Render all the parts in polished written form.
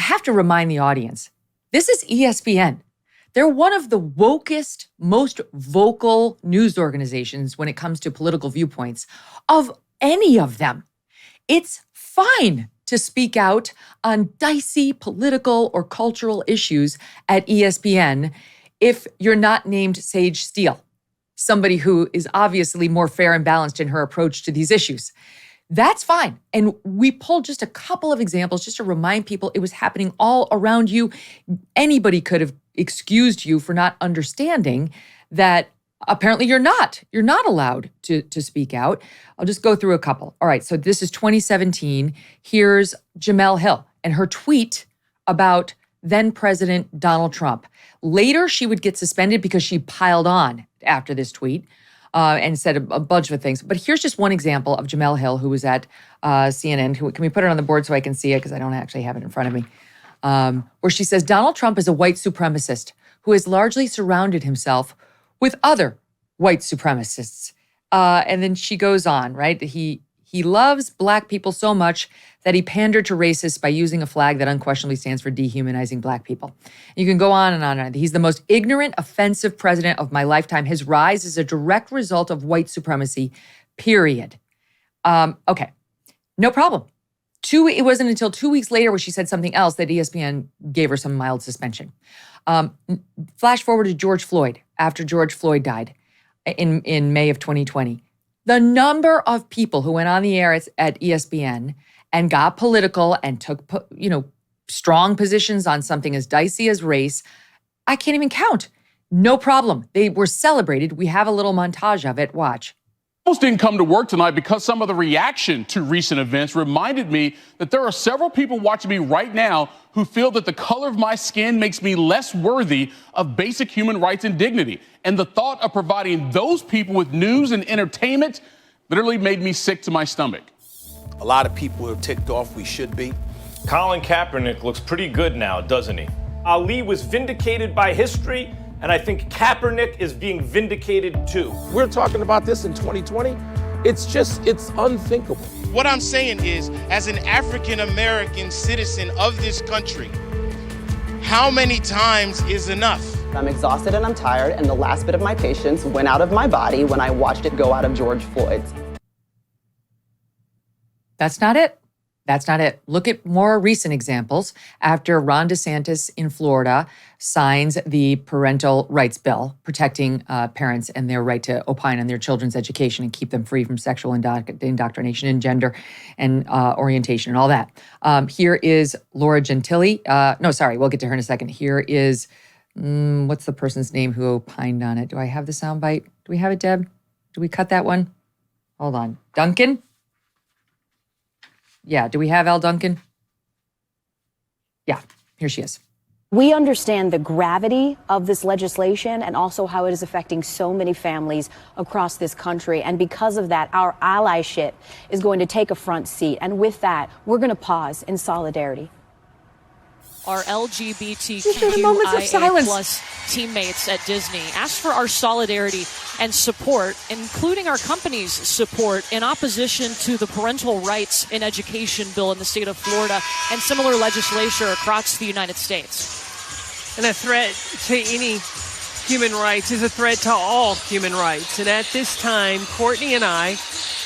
have to remind the audience, this is ESPN. They're one of the wokest, most vocal news organizations when it comes to political viewpoints of any of them. It's fine to speak out on dicey political or cultural issues at ESPN if you're not named Sage Steele, somebody who is obviously more fair and balanced in her approach to these issues. That's fine. And we pulled just a couple of examples just to remind people it was happening all around you. Anybody could have excused you for not understanding that apparently you're not allowed to speak out. I'll just go through a couple. All right, so this is 2017. Here's Jemele Hill and her tweet about then President Donald Trump. Later, she would get suspended because she piled on after this tweet. And said a bunch of things. But here's just one example of Jemele Hill, who was at CNN. Can we put it on the board so I can see it? Because I don't actually have it in front of me. Where she says, Donald Trump is a white supremacist who has largely surrounded himself with other white supremacists. And then she goes on, right? He loves Black people so much that he pandered to racists by using a flag that unquestionably stands for dehumanizing Black people. You can go on and on and on. He's the most ignorant, offensive president of my lifetime. His rise is a direct result of white supremacy, period. Okay, no problem. It wasn't until 2 weeks later where she said something else that ESPN gave her some mild suspension. Flash forward to George Floyd, after George Floyd died in May of 2020. The number of people who went on the air at ESPN and got political and took, strong positions on something as dicey as race, I can't even count. No problem. They were celebrated. We have a little montage of it. Watch. Almost didn't come to work tonight because some of the reaction to recent events reminded me that there are several people watching me right now who feel that the color of my skin makes me less worthy of basic human rights and dignity. And the thought of providing those people with news and entertainment literally made me sick to my stomach. A lot of people are ticked off. We should be. Colin Kaepernick looks pretty good now, doesn't he? Ali was vindicated by history, and I think Kaepernick is being vindicated too. We're talking about this in 2020. It's unthinkable. What I'm saying is, as an African-American citizen of this country, how many times is enough? I'm exhausted and I'm tired, and the last bit of my patience went out of my body when I watched it go out of George Floyd's. That's not it. That's not it. Look at more recent examples. After Ron DeSantis in Florida signs the parental rights bill protecting parents and their right to opine on their children's education and keep them free from sexual indoctrination and gender and orientation and all that. Here is Laura Gentili. We'll get to her in a second. Here is, what's the person's name who opined on it? Do I have the soundbite? Do we have it, Deb? Do we cut that one? Hold on. Duncan? Yeah, do we have Al Duncan? Yeah, here she is. We understand the gravity of this legislation and also how it is affecting so many families across this country. And because of that, our allyship is going to take a front seat. And with that, we're going to pause in solidarity. Our LGBTQIA plus teammates at Disney asked for our solidarity and support, including our company's support in opposition to the parental rights in education bill in the state of Florida and similar legislation across the United States. And a threat to any human rights is a threat to all human rights. And at this time, Courtney and I,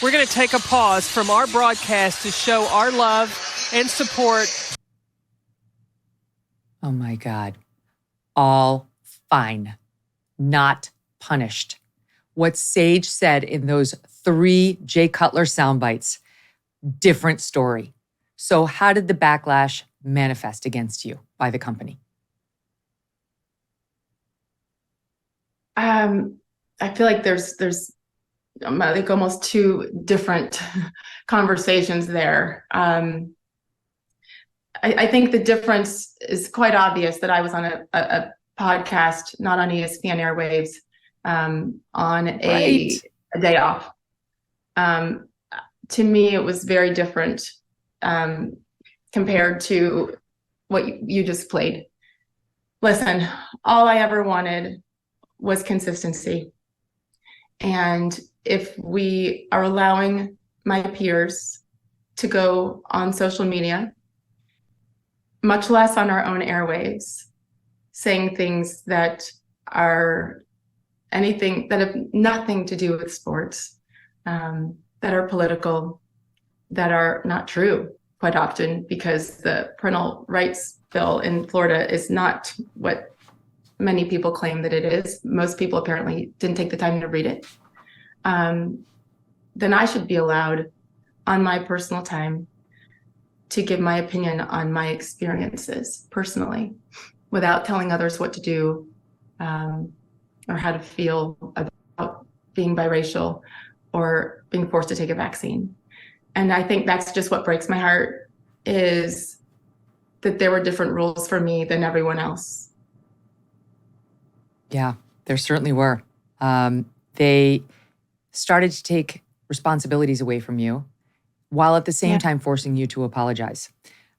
we're going to take a pause from our broadcast to show our love and support. Oh my God. All fine. Not punished. What Sage said in those 3 Jay Cutler sound bites, different story. So how did the backlash manifest against you by the company? I feel like there's like almost 2 different conversations there. I think the difference is quite obvious that I was on a podcast, not on ESPN airwaves, on a day off. To me, it was very different compared to what you just played. Listen, all I ever wanted was consistency. And if we are allowing my peers to go on social media much less on our own airwaves, saying things that are anything that have nothing to do with sports, that are political, that are not true quite often, because the parental rights bill in Florida is not what many people claim that it is. Most people apparently didn't take the time to read it. Then I should be allowed on my personal time to give my opinion on my experiences personally, without telling others what to do, or how to feel about being biracial or being forced to take a vaccine. And I think that's just what breaks my heart, is that there were different rules for me than everyone else. Yeah, there certainly were. They started to take responsibilities away from you while at the same time forcing you to apologize.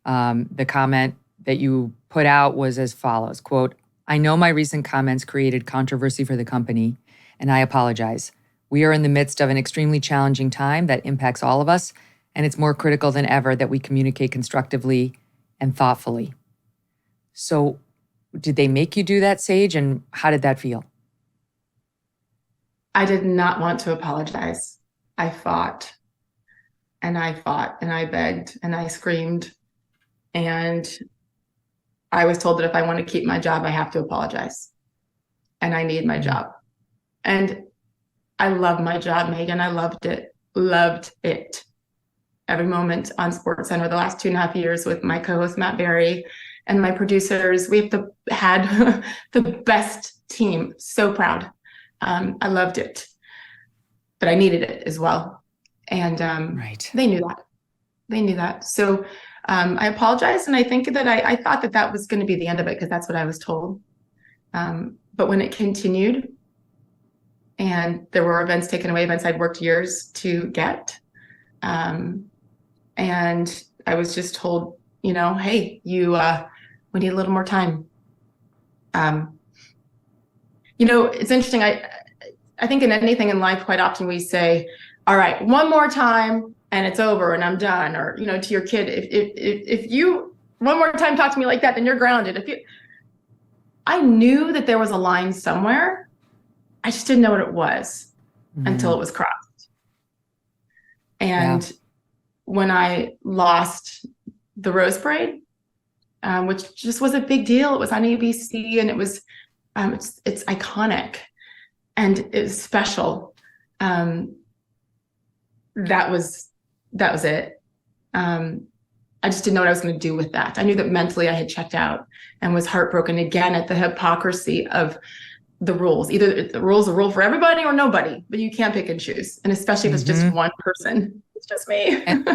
The comment that you put out was as follows, quote, "I know my recent comments created controversy for the company, and I apologize. We are in the midst of an extremely challenging time that impacts all of us, and it's more critical than ever that we communicate constructively and thoughtfully." So did they make you do that, Sage? And how did that feel? I did not want to apologize. I fought and I fought and I begged and I screamed. And I was told that if I want to keep my job, I have to apologize. And I need my job. And I love my job, Megyn. I loved it. Loved it. Every moment on SportsCenter the last 2.5 years with my co-host Matt Berry and my producers. We've had the best team. So proud. I loved it, but I needed it as well. And they knew that. They knew that. So I apologized. And I think that I thought that that was going to be the end of it, because that's what I was told. But when it continued and there were events taken away, events I'd worked years to get, and I was just told, hey, we need a little more time. It's interesting. I think in anything in life, quite often we say, all right, one more time and it's over and I'm done. Or, to your kid, if you one more time talk to me like that, then you're grounded. I knew that there was a line somewhere. I just didn't know what it was until it was crossed. And when I lost the Rose Parade, which just was a big deal. It was on ABC, and it was it's iconic and it was special. That was it. I just didn't know what I was going to do with that. I knew that mentally I had checked out and was heartbroken again at the hypocrisy of the rules. Either the rules are a rule for everybody or nobody, but you can't pick and choose. And especially if it's just one person, it's just me. And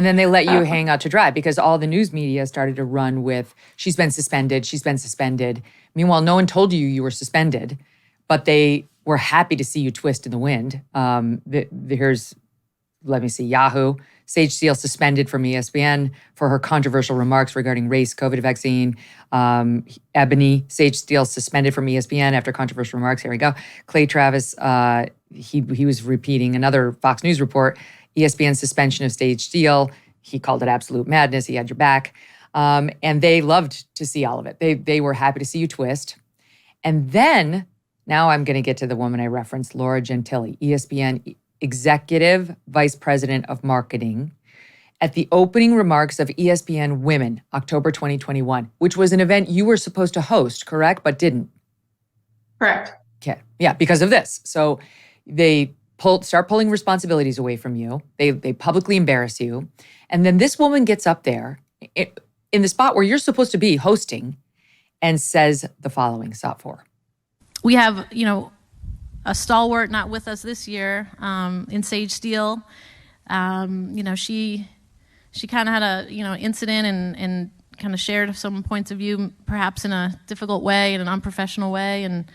then they let you hang out to dry, because all the news media started to run with, she's been suspended. Meanwhile, no one told you were suspended, but they were happy to see you twist in the wind. Here's, let me see, Yahoo. Sage Steele suspended from ESPN for her controversial remarks regarding race, COVID vaccine. Ebony, Sage Steele suspended from ESPN after controversial remarks. Here we go. Clay Travis, he was repeating another Fox News report. ESPN suspension of Sage Steele. He called it absolute madness. He had your back. And they loved to see all of it. They were happy to see you twist. And then, now I'm going to get to the woman I referenced, Laura Gentili, ESPN Executive Vice President of Marketing, at the opening remarks of ESPN Women, October 2021, which was an event you were supposed to host, correct? But didn't. Correct. Okay. Yeah, because of this. So they start pulling responsibilities away from you. They publicly embarrass you. And then this woman gets up there in the spot where you're supposed to be hosting and says the following, stop for. We have, a stalwart not with us this year in Sage Steele. She kind of had a, incident and kind of shared some points of view, perhaps in a difficult way, in an unprofessional way. And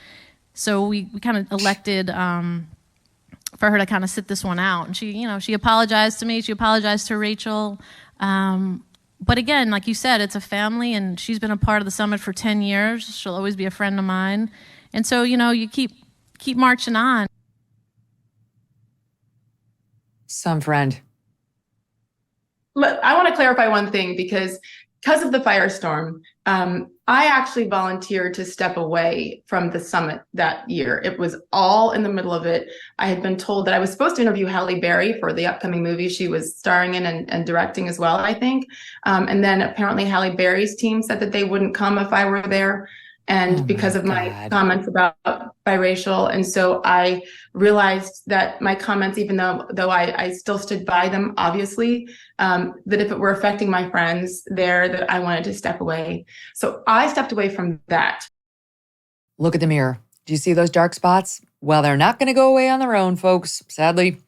so we kind of elected for her to kind of sit this one out. And she apologized to me. She apologized to Rachel. But again, like you said, it's a family, and she's been a part of the summit for 10 years. She'll always be a friend of mine. And so, you keep marching on. Some friend. I want to clarify one thing, because because of the firestorm, I actually volunteered to step away from the summit that year. It was all in the middle of it. I had been told that I was supposed to interview Halle Berry for the upcoming movie she was starring in and directing as well, I think. And then apparently Halle Berry's team said that they wouldn't come if I were there. And because of my comments about biracial. And so I realized that my comments, even though I still stood by them, obviously, that if it were affecting my friends there, that I wanted to step away. So I stepped away from that. Look at the mirror. Do you see those dark spots? Well, they're not going to go away on their own, folks, sadly.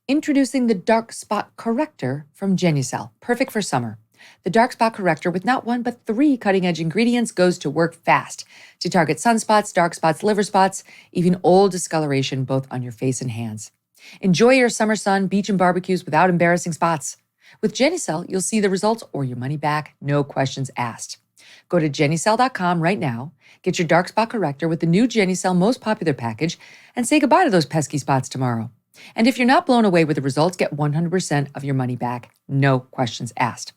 Introducing the Dark Spot Corrector from Genucel, perfect for summer. The Dark Spot Corrector, with not one but 3 cutting-edge ingredients, goes to work fast to target sunspots, dark spots, liver spots, even old discoloration, both on your face and hands. Enjoy your summer sun, beach, and barbecues without embarrassing spots. With Genucel, you'll see the results or your money back, no questions asked. Go to Genucel.com right now, get your Dark Spot Corrector with the new Genucel Most Popular package, and say goodbye to those pesky spots tomorrow. And if you're not blown away with the results, get 100% of your money back, no questions asked.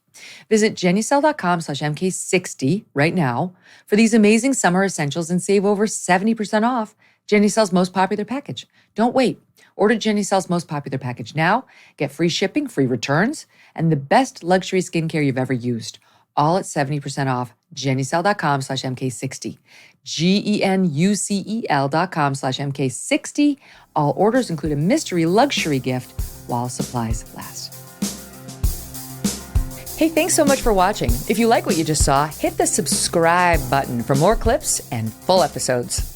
Visit Genucel.com/MK60 right now for these amazing summer essentials and save over 70% off Genucel's Most Popular package. Don't wait. Order Genucel's Most Popular package now. Get free shipping, free returns, and the best luxury skincare you've ever used. All at 70% off. Genucel.com/MK60. GENUCEL.com/MK60. All orders include a mystery luxury gift while supplies last. Hey, thanks so much for watching. If you like what you just saw, hit the subscribe button for more clips and full episodes.